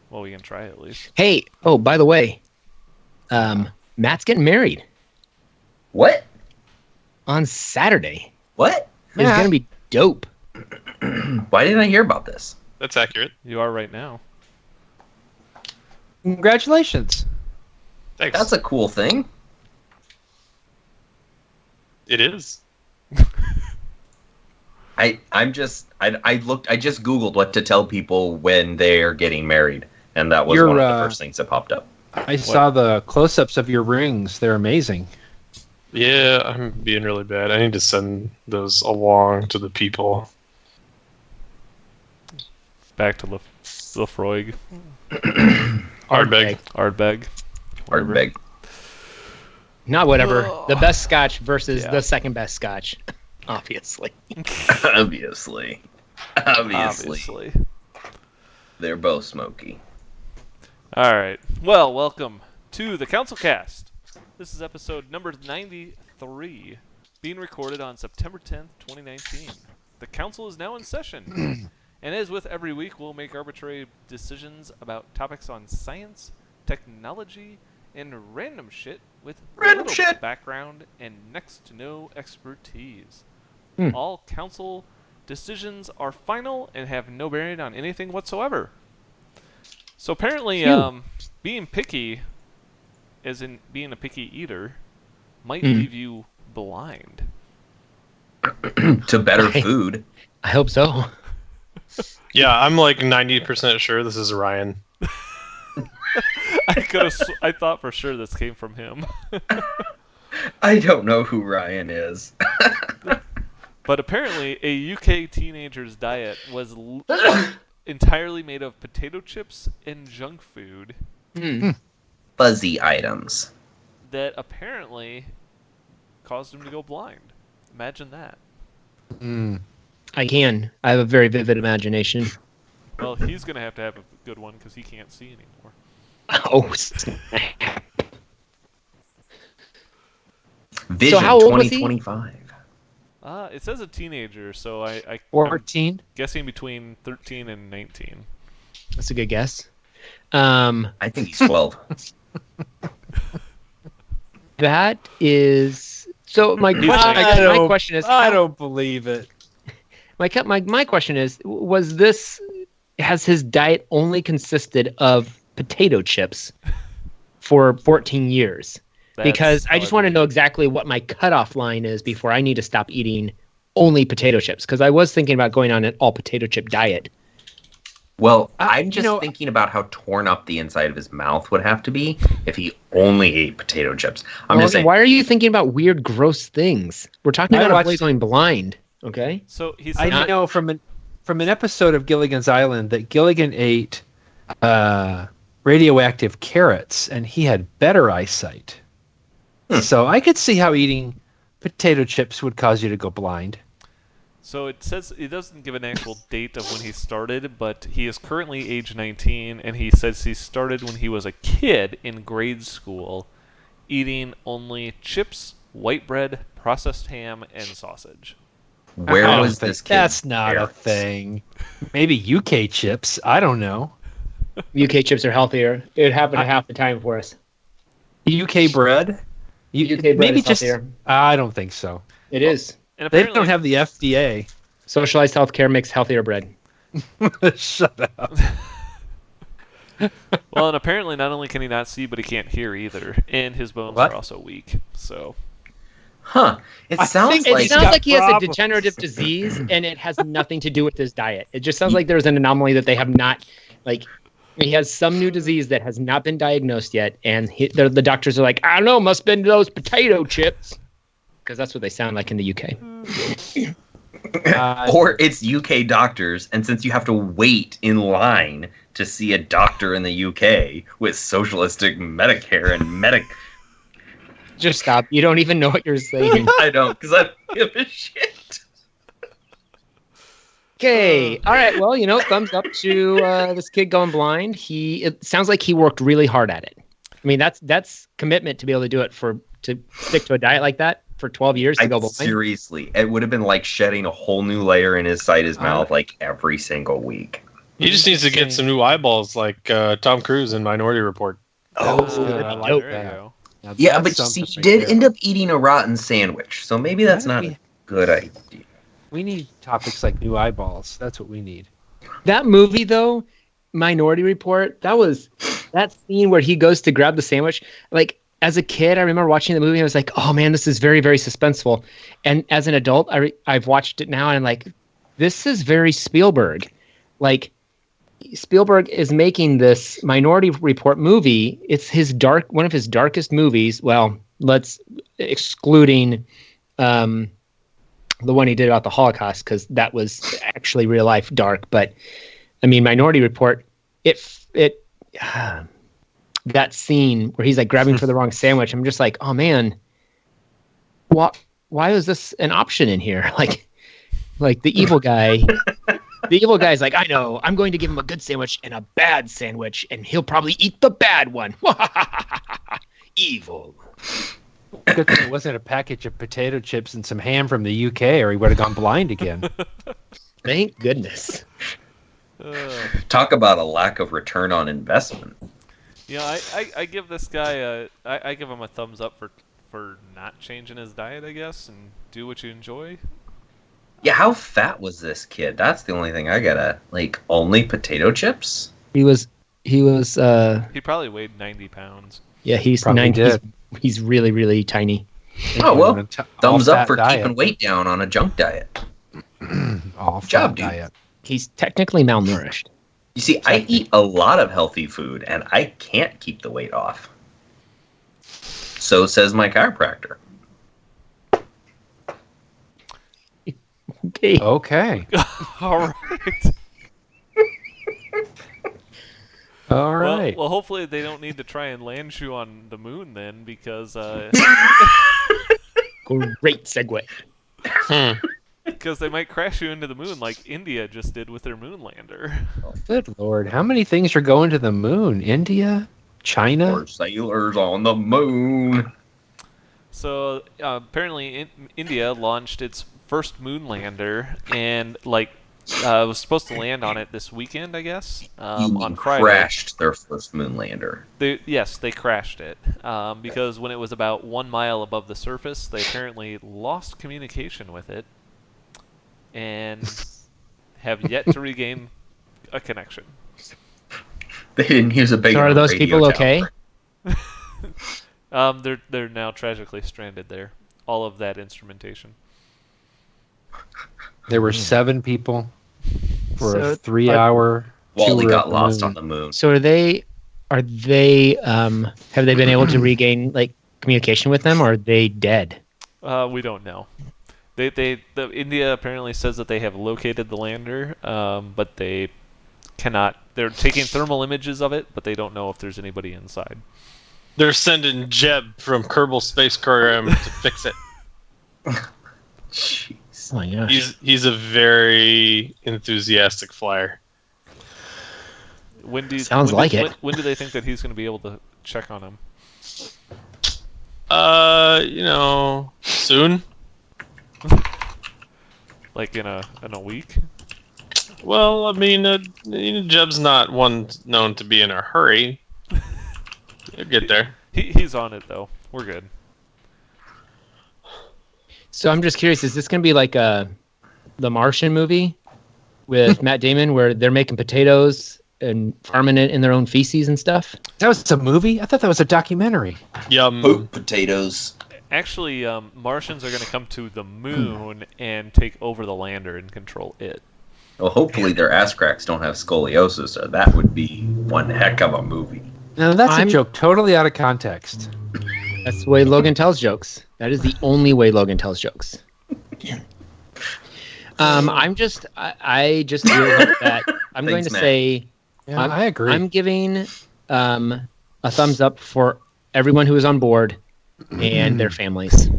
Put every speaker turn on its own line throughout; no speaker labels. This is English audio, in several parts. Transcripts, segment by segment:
Well, we can try at least.
Hey, oh, by the way, Matt's getting married
What?
on Saturday.
What?
It's going to be dope.
Why didn't I hear about this?
That's accurate.
You are right now.
Congratulations.
Thanks.
That's a cool thing.
It is.
I just Googled what to tell people when they're getting married, and that was one of the first things that popped up.
I saw the close-ups of your rings. They're amazing.
Yeah, I'm being really bad. I need to send those along to the people.
Back to Lefroy.
Ardbeg.
Ardbeg.
Not whatever. The best scotch versus the second best scotch. Obviously.
Obviously. They're both smoky.
All right. Well, welcome to the CouncilCast. This is episode number 93, being recorded on September 10th, 2019. The council is now in session. And as with every week, we'll make arbitrary decisions about topics on science, technology, and random shit with little background and next to no expertise. All council decisions are final and have no bearing on anything whatsoever. So apparently, being picky, as in being a picky eater, might leave you blind.
To better food.
I hope so.
Yeah, I'm like 90% sure this is Ryan.
I thought for sure this came from him.
I don't know who Ryan is.
But apparently, a UK teenager's diet was entirely made of potato chips and junk food.
Fuzzy items.
That apparently caused him to go blind. Imagine that.
I can. I have a very vivid imagination.
Well, he's going to have a good one because he can't see anymore.
Oh,
Vision
so how old was he?
2025.
It says a teenager, so I'm
14?
guessing between 13 and 19.
That's a good guess.
I think he's 12.
That is... So my question is...
I don't believe it.
My question is, has his diet only consisted of potato chips for 14 years? Because I just want to know exactly what my cutoff line is before I need to stop eating only potato chips. Because I was thinking about going on an all potato chip diet.
Well, I'm just thinking about how torn up the inside of his mouth would have to be if he only ate potato chips. I'm just saying.
Why are you thinking about weird, gross things? We're talking about a boy going blind. Okay.
So
I know from an episode of Gilligan's Island that Gilligan ate radioactive carrots and he had better eyesight. So I could see how eating potato chips would cause you to go blind.
So it says it doesn't give an actual date of when he started, but he is currently age 19, and he says he started when he was a kid in grade school, eating only chips, white bread, processed ham, and sausage.
Where was this kid?
That's not a thing. Maybe UK chips. I don't know.
UK chips are healthier. It happened half the time for us.
UK bread?
UK bread
maybe
is
just
healthier.
I don't think so.
It is.
And
They don't have the FDA.
Socialized healthcare makes healthier bread.
Shut up.
Well, and apparently not only can he not see, but he can't hear either, and his bones are also weak. So.
Huh. It sounds
like he has a degenerative disease, and it has nothing to do with his diet. It just sounds like there's an anomaly that they have not, he has some new disease that has not been diagnosed yet, and the doctors are like, I don't know, must have been those potato chips. Because that's what they sound like in the UK.
Or it's UK doctors, and since you have to wait in line to see a doctor in the UK with socialistic Medicare and
Just stop. You don't even know what you're saying.
I don't, because I don't give a shit.
Okay. All right. Well, thumbs up to this kid going blind. It sounds like he worked really hard at it. I mean, that's commitment to be able to do it to stick to a diet like that for 12 years to go blind.
Seriously, it would have been like shedding a whole new layer in his mouth like every single week.
He just needs to get some new eyeballs, like Tom Cruise in Minority Report.
Oh,
I like
dope.
there
that.
you go.
Now
yeah,
that's
but see,
something
he
right
did
there.
end up eating a rotten sandwich, so maybe that's
Why
not
don't
a good idea.
We need topics like new eyeballs. That's what we need.
That movie though, Minority Report, that scene where he goes to grab the sandwich. Like as a kid, I remember watching the movie and I was like, "Oh man, this is very very suspenseful." And as an adult, I've watched it now and I'm like, "This is very Spielberg." Like Spielberg is making this Minority Report movie. It's one of his darkest movies. Well, let's excluding the one he did about the Holocaust, because that was actually real life dark. But I mean, Minority Report, it that scene where he's like grabbing for the wrong sandwich, I'm just like, oh man, why is this an option in here? Like the evil guy. The evil guy's like, I know, I'm going to give him a good sandwich and a bad sandwich, and he'll probably eat the bad one. Evil.
Good thing it wasn't a package of potato chips and some ham from the UK, or he would have gone blind again.
Thank goodness.
Talk about a lack of return on investment.
Yeah, I give this guy I give him a thumbs up for not changing his diet, I guess, and do what you enjoy.
Yeah, how fat was this kid? That's the only thing I gotta only potato chips?
He was
He probably weighed 90 pounds.
yeah, he's
Probably
90.
did.
He's really really tiny.
Oh well, thumbs up
all-fat
for
diet.
keeping weight down on a junk diet.
All
job,
fat
dude.
diet.
He's technically malnourished.
You see, I eat a lot of healthy food and I can't keep the weight off. So says my chiropractor.
Okay.
Okay.
All right.
All right.
Well, hopefully they don't need to try and land you on the moon then, because
Great segue.
because they might crash you into the moon like India just did with their moon lander.
Good Lord. How many things are going to the moon? India? China?
Or sailors on the moon.
So apparently India launched its first moon lander, and was supposed to land on it this weekend, I guess, on Friday.
Crashed their first moon lander.
Yes, they crashed it because when it was about 1 mile above the surface, they apparently lost communication with it and have yet to regain a connection.
They didn't use a big
So are those
radio
people okay?
tower.
They're now tragically stranded there. All of that instrumentation.
There were 7 people for
So-
a 3-hour
Wally
tour
got
of the
lost
moon.
on the moon.
So have they have they been able to regain communication with them, or are they dead?
We don't know. The India apparently says that they have located the lander, but they cannot. They're taking thermal images of it, but they don't know if there's anybody inside.
They're sending Jeb from Kerbal Space Program to fix it.
Jeez.
Oh my gosh.
He's a very enthusiastic flyer.
Sounds like it.
When do they think that he's going to be able to check on him?
Soon.
Like in a week?
Well, I mean, Jeb's not one known to be in a hurry. He'll get there.
He's on it though. We're good.
So I'm just curious, is this going to be like the Martian movie with Matt Damon, where they're making potatoes and farming it in their own feces and stuff?
That was a movie? I thought that was a documentary.
Yum.
Poop potatoes.
Actually, Martians are going to come to the moon and take over the lander and control it.
Well, hopefully their Asscracks don't have scoliosis, or that would be one heck of a movie.
Now, that's
I'm-
a joke totally out of context.
That's the way Logan tells jokes. That is the only way Logan tells jokes. I just feel that I'm going to
Matt.
say
Yeah,
I'm-
I agree.
I'm giving a thumbs up for everyone who is on board and their families.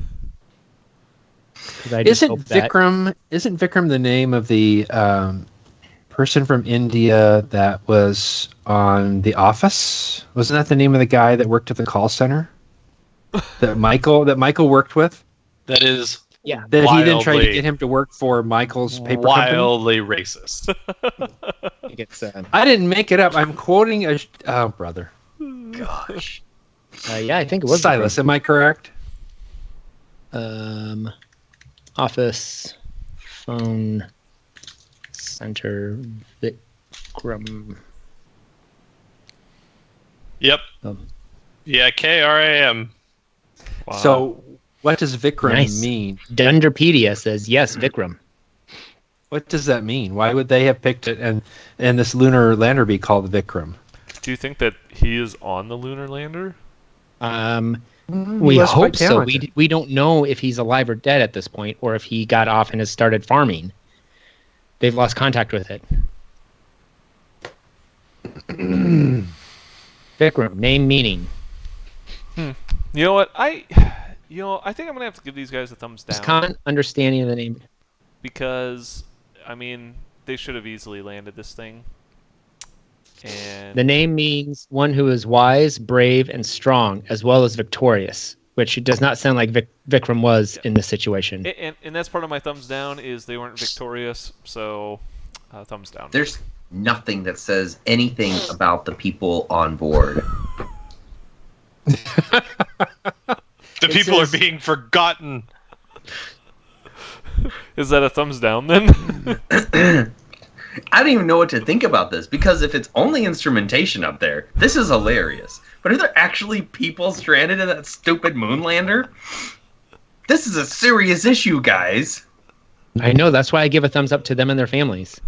'Cause I just
Isn't
hope that-
Vikram the name of the person from India that was on The Office? Wasn't that the name of the guy that worked at the call center? that Michael worked with?
That is
Yeah.
That he then tried to
Wildly-
get him to work for Michael's paper company.
wildly racist.
I think it's
I didn't make it up. I'm quoting a. Oh, brother.
Gosh.
yeah, I think it was
Silas, am I correct?
Office phone center Vikram.
Yep.
Um,
Yeah, KRAM.
Wow.
So, what does Vikram
Nice.
mean?
Dunderpedia says yes, Vikram.
What does that mean? Why would they have picked it and this lunar lander be called Vikram?
Do you think that he is on the lunar lander?
We
was quite
hope so.
talented.
We don't know if he's alive or dead at this point, or if he got off and has started farming. They've lost contact with it. Vikram, name meaning.
You know what? I think I'm gonna have to give these guys a thumbs down
Just understanding of the name.
because, I mean, they should have easily landed this thing. And
The name means one who is wise, brave, and strong, as well as victorious, which it does not sound like Vikram was in this situation.
and that's part of my thumbs down is they weren't victorious, so thumbs down.
There's nothing that says anything about the people on board.
The people are being forgotten.
Is that a thumbs down then?
I don't even know what to think about this because if it's only instrumentation up there, this is hilarious. But are there actually people stranded in that stupid moonlander? This is a serious issue, guys.
I know, that's why I give a thumbs up to them and their families.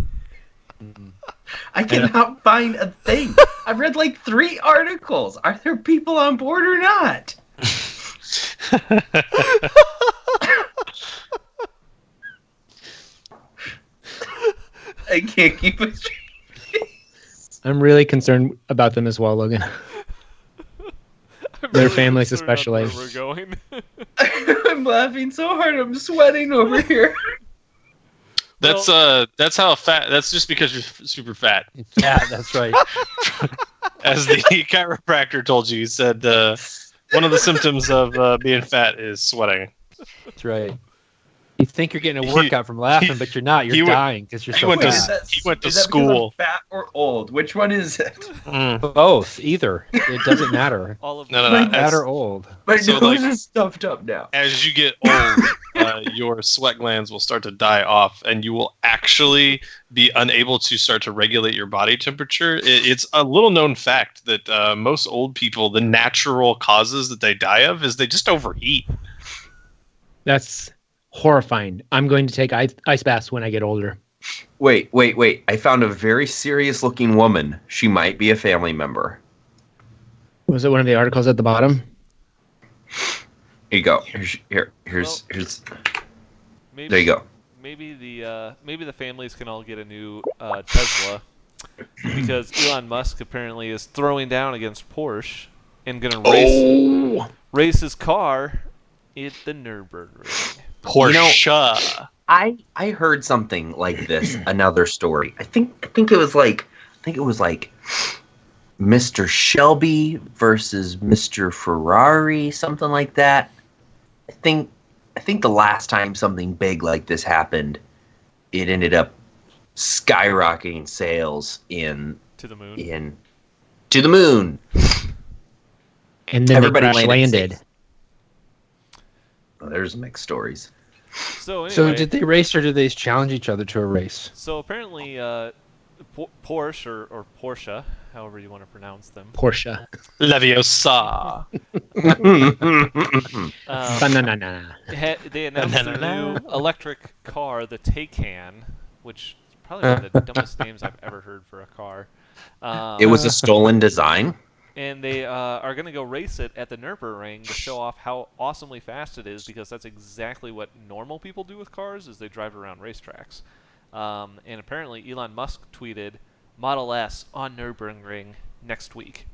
I cannot find a thing. I've read like 3 articles. Are there people on board or not? I can't keep it straight.
I'm really concerned about them as well, Logan.
I'm
Their
really
families
concerned about
especially.
where we're going.
I'm laughing so hard I'm sweating over here.
That's how fat. That's just because you're super fat.
Yeah, that's right.
As the chiropractor told you, he said one of the symptoms of being fat is sweating.
That's right. You think you're getting a workout from laughing, but you're not.
he
You're
went-
dying because you're
he
so
went to
fat.
He went to
Is that because
school.
I'm fat or old? Which one is it?
Mm.
Both, either. It doesn't matter.
All of
No,
them.
no, no.
Fat
As,
or old.
My
So,
nose
like-
is stuffed up now.
as you get old, your sweat glands will start to die off, and you will actually be unable to start to regulate your body temperature. It's a little known fact that most old people, the natural causes that they die of is they just overheat.
That's horrifying. I'm going to take ice baths when I get older.
Wait. I found a very serious looking woman. She might be a family member.
Was it one of the articles at the bottom?
Here you go. Here's
Maybe,
there you go.
Maybe the families can all get a new Tesla because Elon Musk apparently is throwing down against Porsche and gonna race his car at the Nürburgring.
Porsche.
I heard something like this, another story. I think it was like Mr. Shelby versus Mr. Ferrari, something like that. I think the last time something big like this happened, it ended up skyrocketing sales
To the moon.
to the moon.
And then
Everybody
they crash landed.
safe. Well, there's mixed stories.
So anyway,
So did they race or did they challenge each other to a race?
So apparently, Porsche or Porsche, however you want to pronounce them,
Porsche.
Leviosa.
Banana.
they announced their new electric car, the Taycan, which is probably one of the dumbest names I've ever heard for a car.
It was a stolen design.
And they are going to go race it at the Nürburgring to show off how awesomely fast it is, because that's exactly what normal people do with cars, is they drive around racetracks. And apparently Elon Musk tweeted Model S on Nürburgring next week.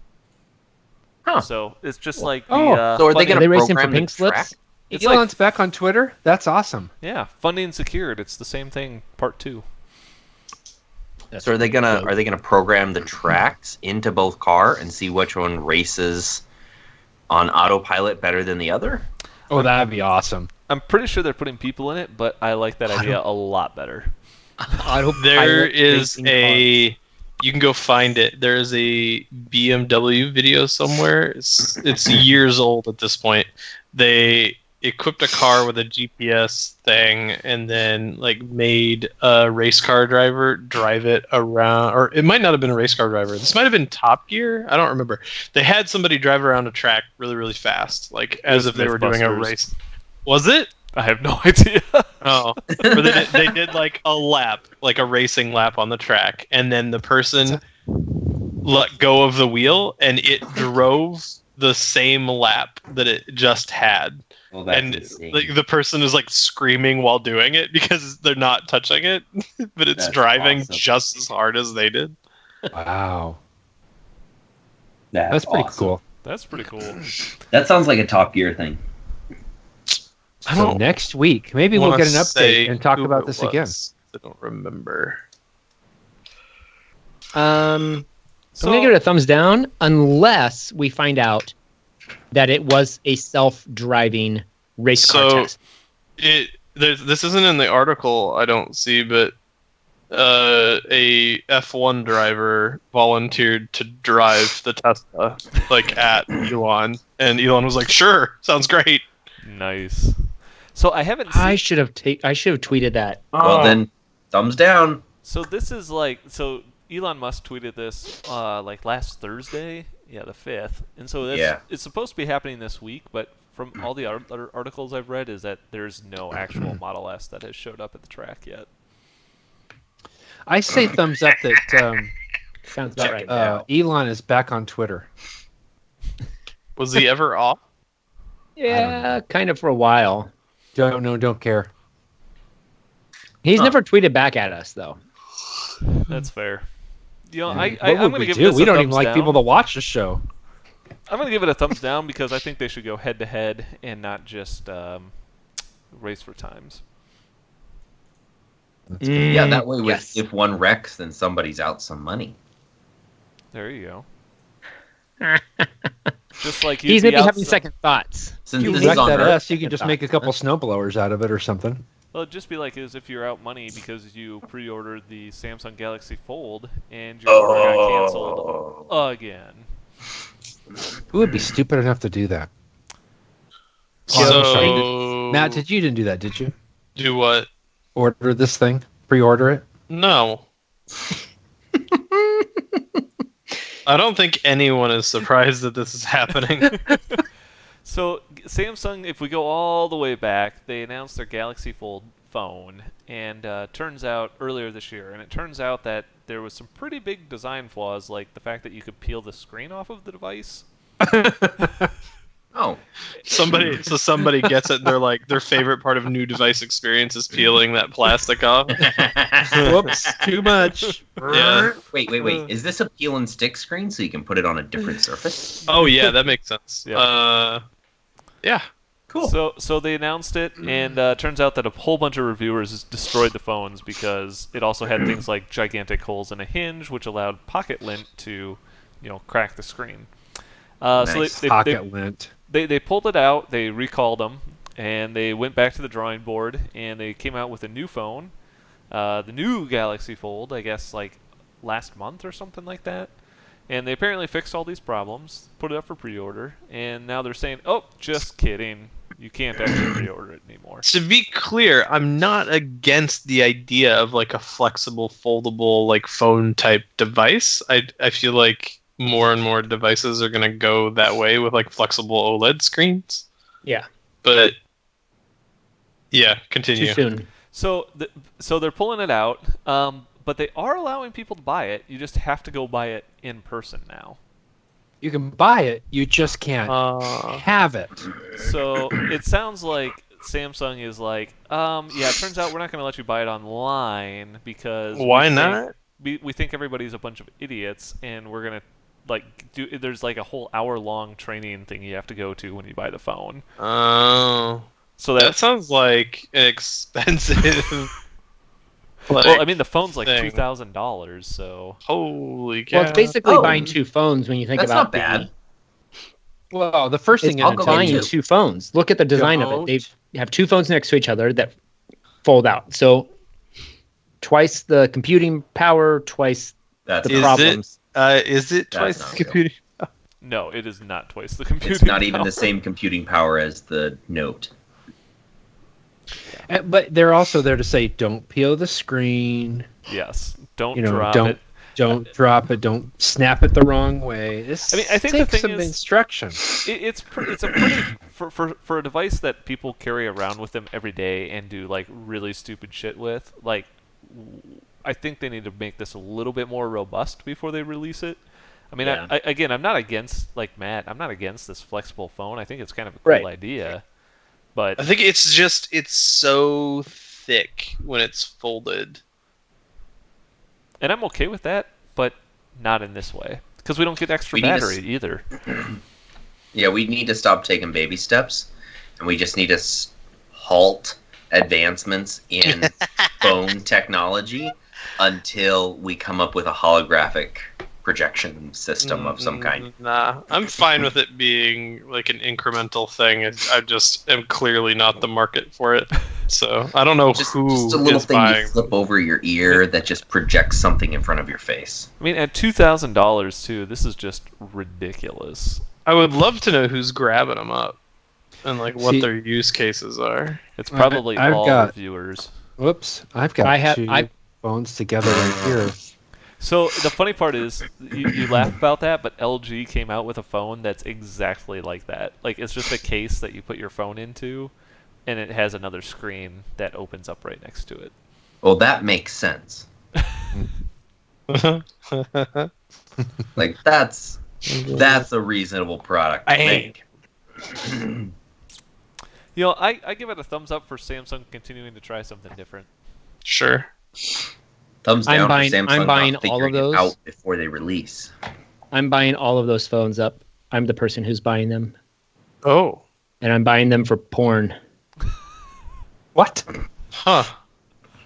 Huh.
So it's just like the
So are they
funding-
gonna
Are they racing for
program the
pink slips?
track?
It's
Elon's
like,
back on Twitter? That's awesome.
yeah, funding secured. It's the same thing, part 2.
So are they gonna program the tracks into both car and see which one races on autopilot better than the other?
Oh, that'd be awesome.
I'm pretty sure they're putting people in it, but I like that idea a lot better.
There is a. You can go find it. There is a BMW video somewhere. It's years old at this point. They equipped a car with a GPS thing and then like made a race car driver drive it around, or it might not have been a race car driver. This might have been Top Gear. I don't remember. They had somebody drive around a track really, really fast, like as if they were doing a race. Was it?
I have no idea.
Oh, but they did like a lap, like a racing lap on the track, and then the person let go of the wheel, and it drove the same lap that it just had.
Well, that's
and
insane.
like, the person is like screaming while doing it because they're not touching it, but it's
That's
driving
awesome.
just as hard as they did.
Wow.
That's
That's pretty
awesome.
cool.
That's pretty cool.
That sounds like a Top Gear thing.
I
So
don't
next week, maybe we'll
wanna
get an
say
update and talk
who
about
it
this
was.
again.
I don't remember.
I'm
So,
gonna give it a thumbs down unless we find out that it was a self-driving race car
So-
test.
This isn't in the article, I don't see, but a F1 driver volunteered to drive the Tesla, like at Elon, and Elon was like, "Sure, sounds great."
nice. So I haven't seen...
I should have tweeted that.
Well, then, thumbs down.
So this is like... So Elon Musk tweeted this like last Thursday. Yeah, the 5th. And so it's supposed to be happening this week, but from all the other articles I've read is that there's no actual Model S that has showed up at the track yet.
I say thumbs up that
Sounds about right.
Elon is back on Twitter.
Was he ever off?
Yeah, kind of for a while.
Don't know, don't care.
He's never tweeted back at us though.
That's fair. You know,
What
I'm
would
going to
we
give
do?
this
We
a
don't even
thumbs
like
down.
people to watch the show.
I'm going to give it a thumbs down because I think they should go head to head and not just race for times.
Yeah, that way,
yes.
if one wrecks, then somebody's out some money.
There you go. Just like you'd
He's
be
maybe having
outside-
second thoughts.
Since
You
this
wreck
is on
that
Earth,
S, you can just make a couple snowblowers out of it or something.
Well, it'd just be like as if you're out money because you pre-ordered the Samsung Galaxy Fold and your order got canceled again.
Who would be stupid enough to do that?
So
Matt, you didn't do that, did you?
do what?
Order this thing? Pre-order it?
No. I don't think anyone is surprised that this is happening.
So Samsung, if we go all the way back, they announced their Galaxy Fold phone, and turns out earlier this year, and it turns out that there was some pretty big design flaws, like the fact that you could peel the screen off of the device.
Oh,
Somebody gets it and they're like, their favorite part of new device experience is peeling that plastic off.
Whoops, too much.
Yeah.
Wait. Is this a peel and stick screen so you can put it on a different surface?
Oh yeah, that makes sense.
Yeah.
Yeah.
Cool.
So they announced it, and turns out that a whole bunch of reviewers destroyed the phones because it also had things like gigantic holes in a hinge, which allowed pocket lint to, crack the screen.
Nice.
So
Pocket lint.
they pulled it out, they recalled them, and they went back to the drawing board, and they came out with a new phone, the new Galaxy Fold, I guess like last month or something like that. And they apparently fixed all these problems, put it up for pre-order, and now they're saying, oh, just kidding. You can't actually pre-order it anymore.
To be clear, I'm not against the idea of like a flexible, foldable, like phone type device. I feel like more and more devices are going to go that way with like flexible OLED screens.
Yeah.
But yeah, continue.
Too soon.
So they're pulling it out, but they are allowing people to buy it. You just have to go buy it in person now.
You can buy it, you just can't have it.
So it sounds like Samsung is like, it turns out we're not going to let you buy it online because
Why not?
We think everybody's a bunch of idiots, and we're going to there's like a whole hour-long training thing you have to go to when you buy the phone.
Oh.
So
That sounds like expensive.
well, I mean, the phone's like
thing.
$2,000, so
Holy cow.
Well, it's basically
Oh.
buying two phones when you think
That's
about
not bad.
Well, the first thing
I'll
in
go
buying
too.
two phones. Look at the design of it. They have two phones next to each other that fold out. So twice the computing power, twice
That's
the
Is
problems.
Is it
That's
twice
not
the
real.
computing?
No, it is not twice the computing.
It's not even
power.
the same computing power as the Note.
But they're also there to say, don't peel the screen.
Yes. Don't
You know,
drop
don't
it.
don't drop it. Don't snap it the wrong way. This
I mean, I think the
takes
thing
some
is-
instruction.
It's a pretty for a device that people carry around with them every day and do like really stupid shit with. Like, I think they need to make this a little bit more robust before they release it. I mean,
Yeah.
again, I'm not against like Matt. I'm not against this flexible phone. I think it's kind of a cool
Right.
idea. But
I think it's so thick when it's folded.
and I'm okay with that, but not in this way because we don't get extra
We need to
battery either.
Yeah, we need to stop taking baby steps, and we just need to halt advancements in phone technology until we come up with a holographic projection system of some kind.
Nah, I'm fine with it being like an incremental thing. I just am clearly not the market for it. So I don't know
Just
who
a little
is
thing
buying.
you flip over your ear that just projects something in front of your face.
I mean, at $2,000 too, this is just ridiculous.
I would love to know who's grabbing them up and like what
See-
their use cases are.
It's probably
I've
all
got-
reviewers.
Whoops, I've got two phones together right here.
So the funny part is, you laugh about that, but LG came out with a phone that's exactly like that. Like, it's just a case that you put your phone into, and it has another screen that opens up right next to it.
Well, that makes sense. Like that's a reasonable product to make.
You know, I give it a thumbs up for Samsung continuing to try something different.
Sure.
Thumbs
I'm
down
buying-
for Samsung
I'm buying
not
all of
figuring it
those.
out before they release.
I'm buying all of those phones up. I'm the person who's buying them,
Oh.
and I'm buying them for porn.
What?
Huh.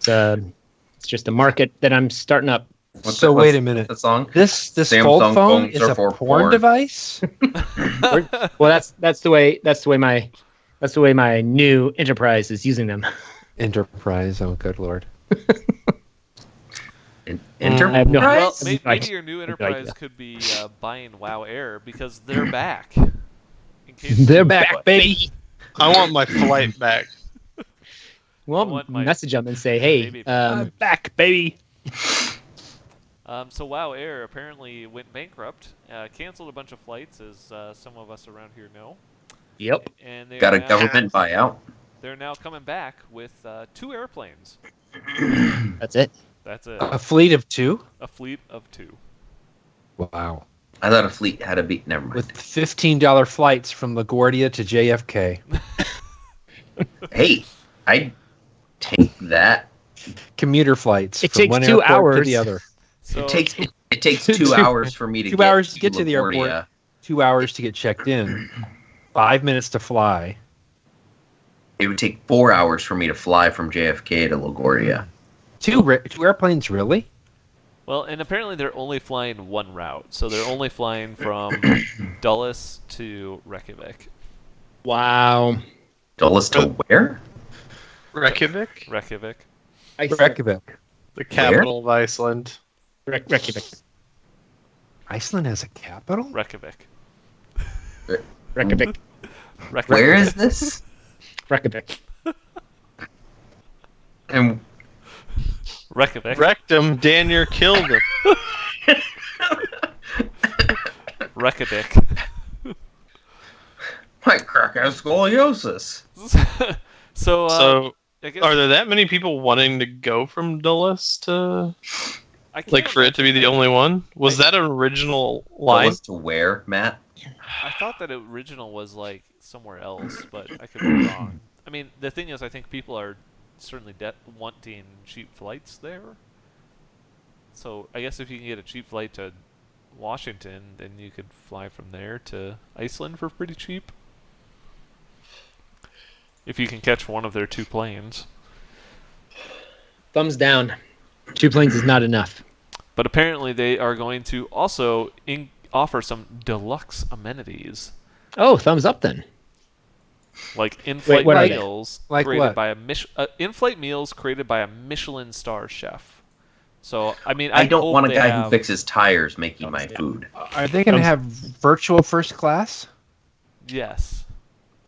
It's just a market that I'm starting up.
So wait a minute.
The song?
This
Samsung
fold phone
phones
is
are
a
for
porn
porn.
device?
Well, that's the way my new enterprise is using them.
Enterprise. Oh, good lord.
Enterprise?
I have no-
Well,
Right.
maybe your new
Right.
enterprise could be buying WoW Air because they're back. In case
They're back, baby.
I want my flight back.
Well,
want my
message them and say, "Hey,
baby
I'm back, baby."
So WoW Air apparently went bankrupt, canceled a bunch of flights, as some of us around here know.
Yep.
And they
Got
are
a
now,
government buyout.
They're now coming back with 2 airplanes.
That's it.
That's it.
A fleet of two?
A fleet of 2.
Wow.
I thought a fleet had a beat. Never mind.
With $15 flights from LaGuardia to JFK.
Hey, I'd take that.
Commuter flights
It
from
takes
one
2
airport to
hours.
the other.
So
It takes 2
Two-
hours for me to
2
get
hours to get to the
LaGuardia.
airport. 2 hours to get checked in. 5 minutes to fly.
It would take 4 hours for me to fly from JFK to LaGuardia.
Two airplanes, really?
well, and apparently they're only flying one route. So they're only flying from Dulles to Reykjavik.
Wow.
Dulles to where?
Reykjavik,
Reykjavik.
Reykjavik.
the capital of Iceland.
Reykjavik.
Iceland has a capital?
Reykjavik.
Reykjavik.
Reykjavik.
Where is this?
Reykjavik.
And
Reykjavik?
Wrecked him. Daniel killed him.
Reykjavik.
my crack has scoliosis.
So,
So,
I guess
are there that many people wanting to go from Dulles to
I can't
like for it to be the only one? Was that an original line?
Dulles to where, Matt?
I thought that original was like somewhere else, but I could be wrong. I mean, the thing is, I think people are certainly wanting cheap flights there. So I guess if you can get a cheap flight to Washington, then you could fly from there to Iceland for pretty cheap. If you can catch one of their 2 planes.
Thumbs down. 2 planes is not enough.
But apparently they are going to also offer some deluxe amenities.
Oh, thumbs up then.
Like in-flight
what are they?
meals
Like
created
what?
by in-flight meals created by a Michelin star chef. So I mean,
I
I
don't
hope
want a
they
guy
have
who fixes tires making my
Yeah.
food.
Are they going to have virtual first class?
Yes.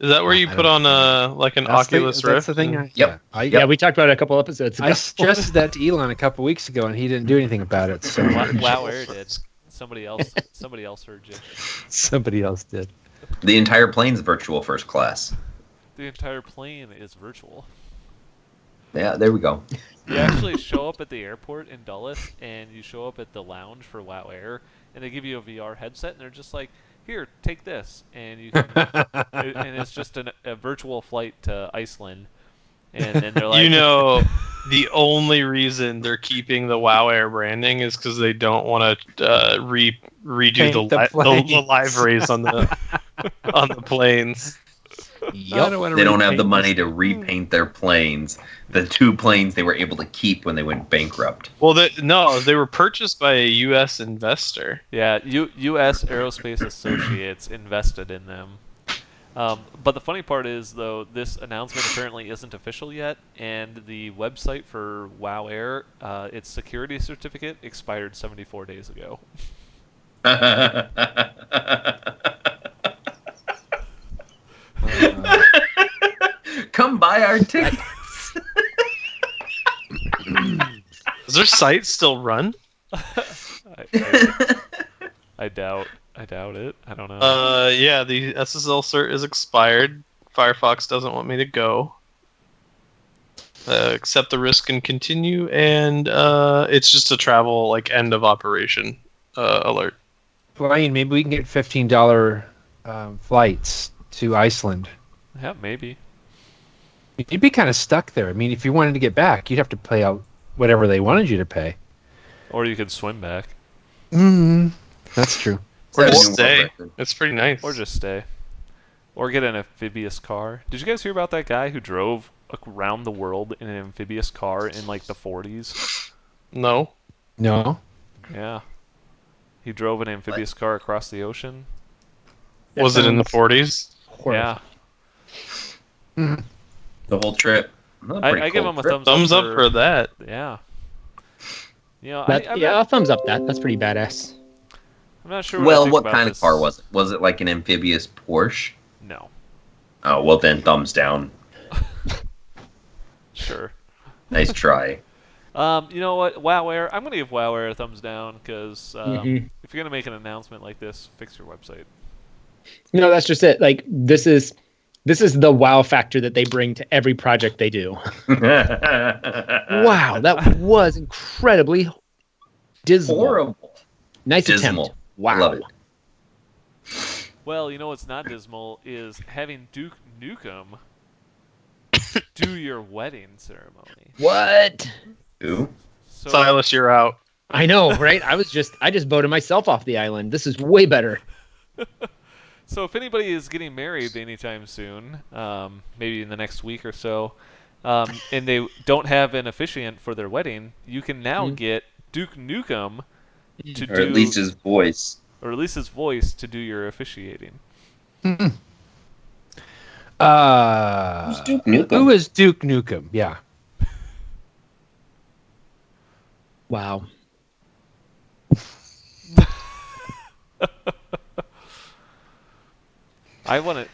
Is that where you
I
put
don't
on like an Oculus Rift?
That's the thing.
and-
Yep.
Yeah, we talked about it a couple episodes ago.
I suggested that to Elon a couple weeks ago, and he didn't do anything about it. So
Wow Air did. Somebody else heard you.
somebody else did.
The entire plane's virtual first class.
The entire plane is virtual.
Yeah, there we go.
You actually show up at the airport in Dulles, and you show up at the lounge for Wow Air, and they give you a VR headset, and they're just like, "Here, take this," and you can, and it's just a virtual flight to Iceland, and then they're like,
You know, the only reason they're keeping the WoW Air branding is because they don't want to redo
Paint the planes.
the liveries on the on the planes.
I don't wanna
They don't have the
repaint
money
this.
to repaint their planes. The 2 planes they were able to keep when they went bankrupt.
Well, they were purchased by a U.S. investor.
"Yeah, U.S. Aerospace Associates invested in them." But the funny part is, though, this announcement apparently isn't official yet, and the website for Wow Air, its security certificate expired 74 days ago.
Come buy our tickets.
Does their site still run?
I doubt it. I don't know.
Yeah, the SSL cert is expired. Firefox doesn't want me to go. Accept the risk and continue, and it's just a travel end of operation alert.
Flying, maybe we can get $15 flights to Iceland.
Yeah, maybe.
You'd be kind of stuck there. I mean, if you wanted to get back, you'd have to pay out whatever they wanted you to pay.
Or you could swim back.
That's true.
Or
Set a
just
new
stay.
world record.
It's pretty nice.
Or just stay. Or get an amphibious car. Did you guys hear about that guy who drove around the world in an amphibious car in like the 40s?
No.
No.
Yeah. He drove an amphibious car across the ocean.
Was it in the 40s?
Yeah.
The whole trip.
I give him a thumbs up.
Thumbs up for that.
Yeah. You know,
That,
I'm
yeah,
not,
I'll thumbs up that. That's pretty badass.
I'm not sure. What I
Well,
think
what
about
kind
this.
of car was it? Was it like an amphibious Porsche?
No.
Oh, well then, thumbs down.
Sure.
Nice try.
You know what? WoW Air. I'm gonna give WoW Air a thumbs down because
Mhm.
if you're gonna make an announcement like this, fix your website.
No, that's just it. Like this is the wow factor that they bring to every project they do. Wow, that was incredibly dismal.
Horrible.
Nice
Dismal.
attempt. Wow.
Love it.
Well, you know what's not dismal is having Duke Nukem do your wedding ceremony.
What?
Ooh.
So
Silas, you're out.
I know, right? I just voted myself off the island. This is way better.
So if anybody is getting married anytime soon, maybe in the next week or so, and they don't have an officiant for their wedding, you can now get Duke Nukem to
Or at least his voice.
voice to do your officiating.
Who's Duke Nukem?
Who is Duke Nukem? Yeah.
Wow.
I want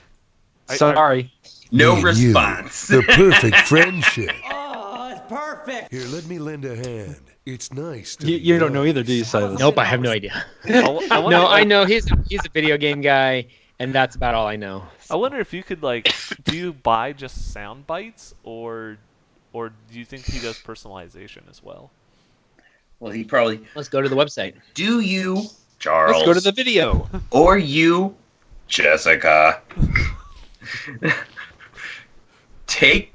to.
Sorry.
No
Me and you,
response.
the perfect friendship.
Oh, it's perfect.
Here, let me lend a hand. It's nice to
You,
be
you don't know
nice.
either, do you, Silas?
Nope, I have no idea.
I wonder,
No, I know he's a video game guy, and that's about all I know.
I wonder if you could do you buy just sound bites, or do you think he does personalization as well?
Well, he probably.
Let's go to the website.
Do you, Charles?
Let's go to the video.
Or you, Jessica. Take.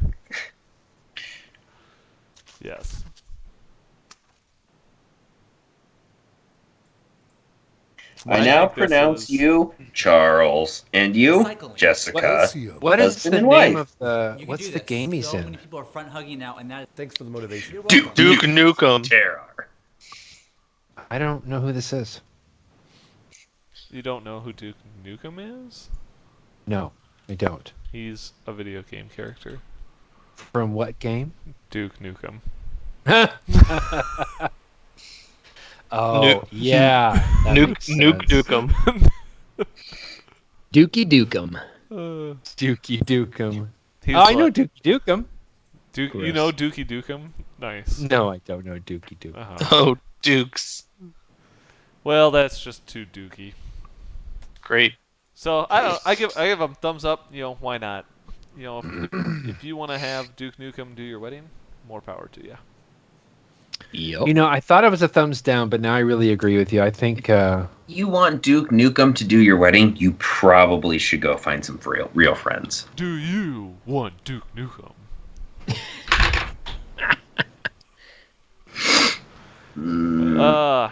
Yes.
I
I
now
think this
pronounce
is-
you Charles, and you,
Cycling.
Jessica.
See ya.
What is
Husband
the
and
name
wife.
of the?
You can
What's
do
the
this.
game he's
So
in?
many people are front hugging now, and that.
Thanks for the motivation.
You're
Duke,
welcome.
Duke Nukem.
Terror.
I don't know who this is.
You don't know who Duke Nukem is?
No, I don't.
He's a video game character.
From what game?
Duke Nukem.
Oh, yeah. that
Nuke
makes
Nuke
sense.
Nukem.
Dookie Dukem.
Dookie Dukem.
He's
Oh, I know
like-
Dookie Dukem.
Duke, you
Gross.
know Dookie Dukem? Nice.
No, I don't know Dookie Dukem.
Uh-huh.
Oh, Dukes.
Well, that's just too dookie.
Great.
So I give him thumbs up. You know, why not? You know, if you want to have Duke Nukem do your wedding, more power to you.
Yep.
You know, I thought it was a thumbs down, but now I really agree with you. I think
You want Duke Nukem to do your wedding? You probably should go find some real friends.
Do you want Duke Nukem?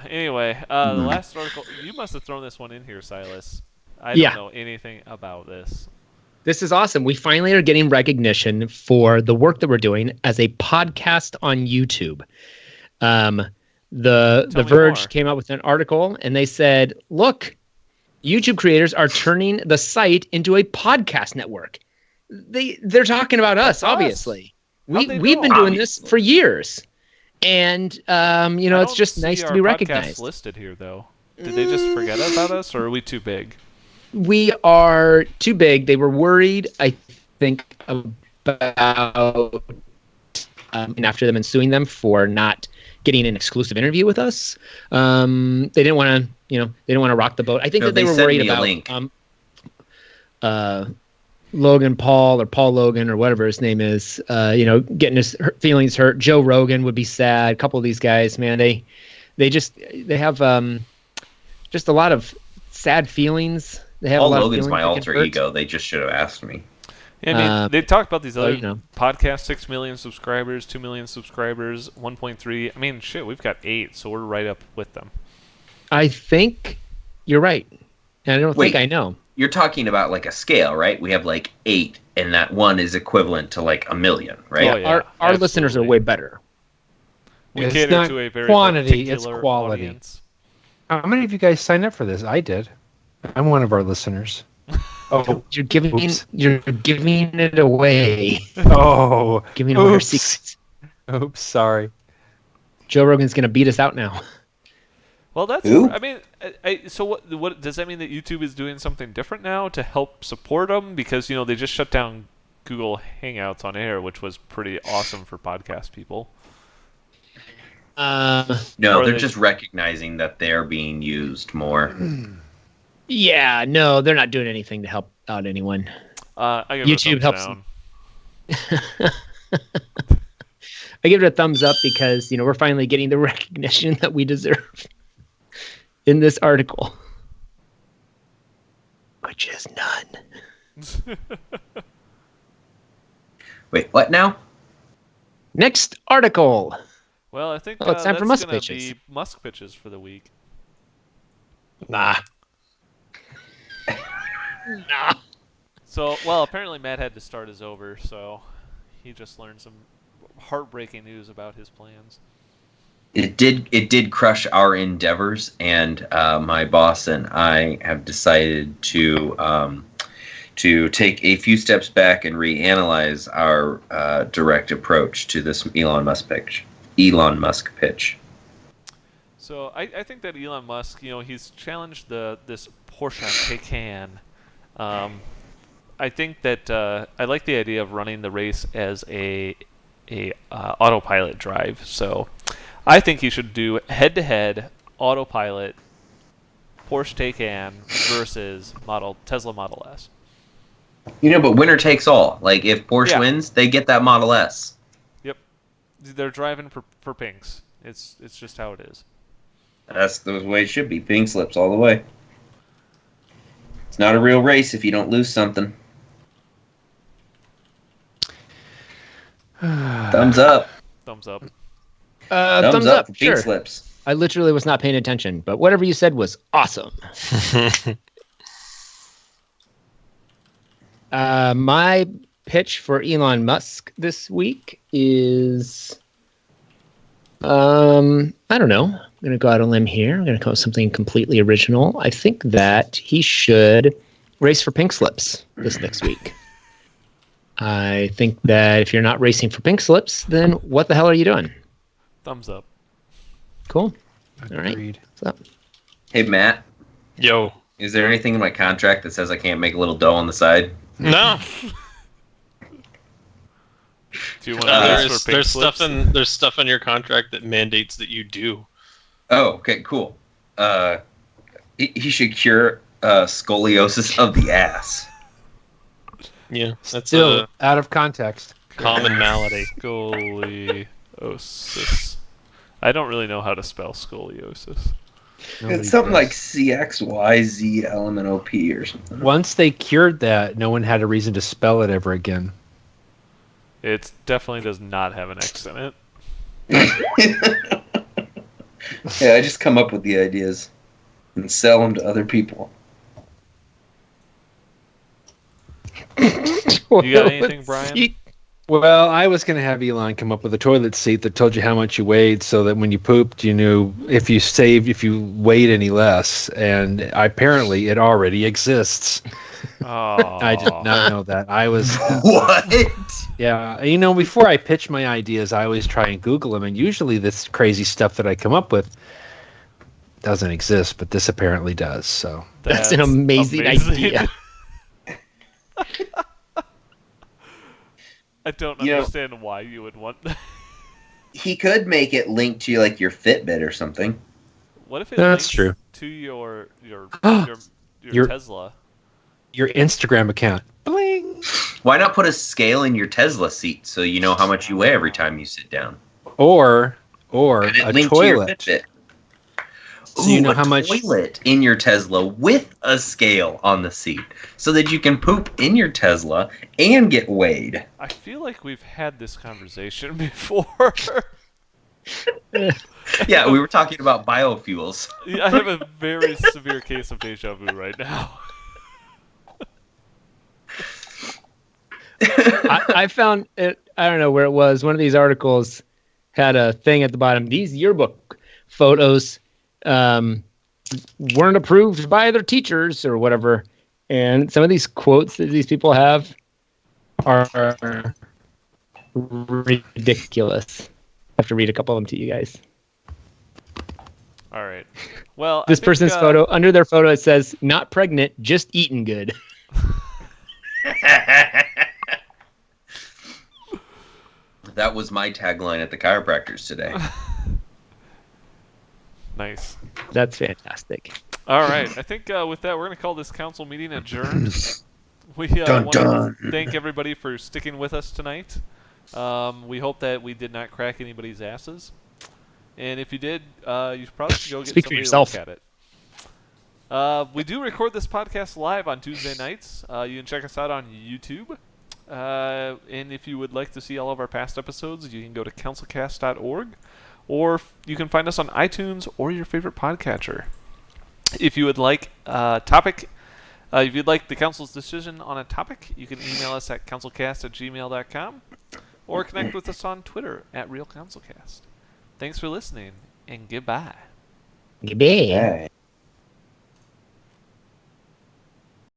Anyway, the last article. You must have thrown this one in here, Silas. I
Yeah.
don't know anything about this.
This is awesome. We finally are getting recognition for the work that we're doing as a podcast on YouTube. The
Tell me
Verge
more.
came out with an article and they said, look, YouTube creators are turning the site into a podcast network. They're talking about us,
That's us.
obviously.
How'd they
We've
know?
been doing this for years. And you
I
know, it's
don't
just
see
nice to
our
be
podcast
recognized.
listed here, though. Did they just forget about us, or are we too big?
We are too big. They were worried, I think, about and after them and suing them for not getting an exclusive interview with us. They didn't want to, they didn't want to rock the boat. I think
No,
that they
they
were
sent
worried
me a
about
link.
Logan Paul or Paul Logan or whatever his name is, getting his feelings hurt. Joe Rogan would be sad. A couple of these guys, man, they have just a lot of sad feelings. They have
Paul
a lot
Logan's
of
my
feelings that
alter
get hurt.
ego. They just should have asked me.
Yeah, I mean, they talked about these other
you know.
podcasts: 6 million subscribers, 2 million subscribers, 1.3. I mean, shit, we've got 8, so we're right up with them.
I think you're right. And I don't
Wait.
think I know.
You're talking about like a scale, right? We have like 8, and that one is equivalent to like 1 million, right?
Oh, yeah,
Our listeners are
absolutely.
way better.
We
It's
cater
not
to a very
quantity, it's
particular
quality.
audience.
how many of you guys signed up for this? I did. I'm one of our listeners. Oh,
You're giving
Oops.
it away.
oh,
Giving away our
Oops.
secrets.
oops, sorry.
Joe Rogan's gonna beat us out now.
Well, that's.
Who?
I mean, so what? Does that mean that YouTube is doing something different now to help support them? Because they just shut down Google Hangouts on Air, which was pretty awesome for podcast people.
No,
Or
they're
they-
just recognizing that they're being used more.
Yeah, no, they're not doing anything to help out anyone.
I give
YouTube
it a thumbs
helps
down.
I give it a thumbs up because we're finally getting the recognition that we deserve in this article, which is none.
Wait, what now?
Next article.
Well, I think
Oh, it's time for
that's
Musk
gonna
pitches.
be Musk pitches for the week.
Nah.
Nah.
So, well, apparently Matt had to start his over, so he just learned some heartbreaking news about his plans.
It did crush our endeavors, and my boss and I have decided to take a few steps back and reanalyze our direct approach to this Elon Musk pitch.
So I think that Elon Musk, he's challenged this Porsche Taycan. I think that I like the idea of running the race as a autopilot drive. So I think he should do head-to-head autopilot Porsche Taycan versus Tesla Model S.
But winner takes all. Like, if Porsche
Yeah.
wins, they get that Model S.
Yep, they're driving for pinks. It's just how it is.
That's the way it should be. Pink slips all the way. It's not a real race if you don't lose something. Thumbs up.
Thumbs up.
Thumbs up.
for pink
Sure.
slips.
I literally was not paying attention, but whatever you said was awesome. My pitch for Elon Musk this week is, I don't know. I'm going to go out on a limb here. I'm going to come up with something completely original. I think that he should race for pink slips this next week. I think that if you're not racing for pink slips, then what the hell are you doing?
Thumbs up.
Cool. All right.
Agreed.
So,
Hey, Matt,
Yo.
is there anything in my contract that says I can't make a little dough on the side?
No.
Do you want to race
There's
for pink slips?
there's stuff in your contract that mandates that you do.
Oh, okay, cool. He should cure scoliosis of the ass.
Yeah, that's
Still
a
out of context.
common malady.
Scoliosis. I don't really know how to spell scoliosis.
Nobody
It's something
does.
like CXYZLMNOP or something.
Once they cured that, no one had a reason to spell it ever again.
It definitely does not have an X in it.
Yeah, I just come up with the ideas and sell them to other people.
You got anything, Brian?
Well, I was going to have Elon come up with a toilet seat that told you how much you weighed so that when you pooped, you knew if you weighed any less. And apparently it already exists.
Oh,
I did not know that. I was,
What?
yeah, before I pitch my ideas, I always try and Google them. And usually this crazy stuff that I come up with doesn't exist, but this apparently does. So
that's an amazing idea.
I don't
You know-
understand why you would want that.
He could make it link to like your Fitbit or something.
What if it
That's
links
true.
to your
Your-
Tesla?
your Instagram account. Bling.
Why not put a scale in your Tesla seat so you know how much you weigh every time you sit down?
Or
And it
a
linked to your
toilet.
Fitbit.
So you
Ooh,
know
a
how much-
toilet in your Tesla with a scale on the seat so that you can poop in your Tesla and get weighed.
I feel like we've had this conversation before.
Yeah, we were talking about biofuels.
I have a very severe case of deja vu right now.
I found it. I don't know where it was. One of these articles had a thing at the bottom. These yearbook photos weren't approved by their teachers or whatever. And some of these quotes that these people have are ridiculous. I have to read a couple of them to you guys.
All right. Well,
This
I think,
person's photo, under their photo, it says, "Not pregnant, just eating good."
That was my tagline at the chiropractors today.
Nice.
That's fantastic.
All right. I think with that, we're going to call this council meeting adjourned. We
Dun,
want to
dun.
thank everybody for sticking with us tonight. We hope that we did not crack anybody's asses. And if you did, you probably should go get
Speak for
somebody
yourself.
to look at it. We do record this podcast live on Tuesday nights. You can check us out on YouTube. And if you would like to see all of our past episodes, you can go to CouncilCast.org, or you can find us on iTunes or your favorite podcatcher. If you would like if you'd like the council's decision on a topic, you can email us at councilcast@gmail.com or connect with us on Twitter @RealCouncilCast. Thanks for listening, and goodbye.
Goodbye.
Yeah.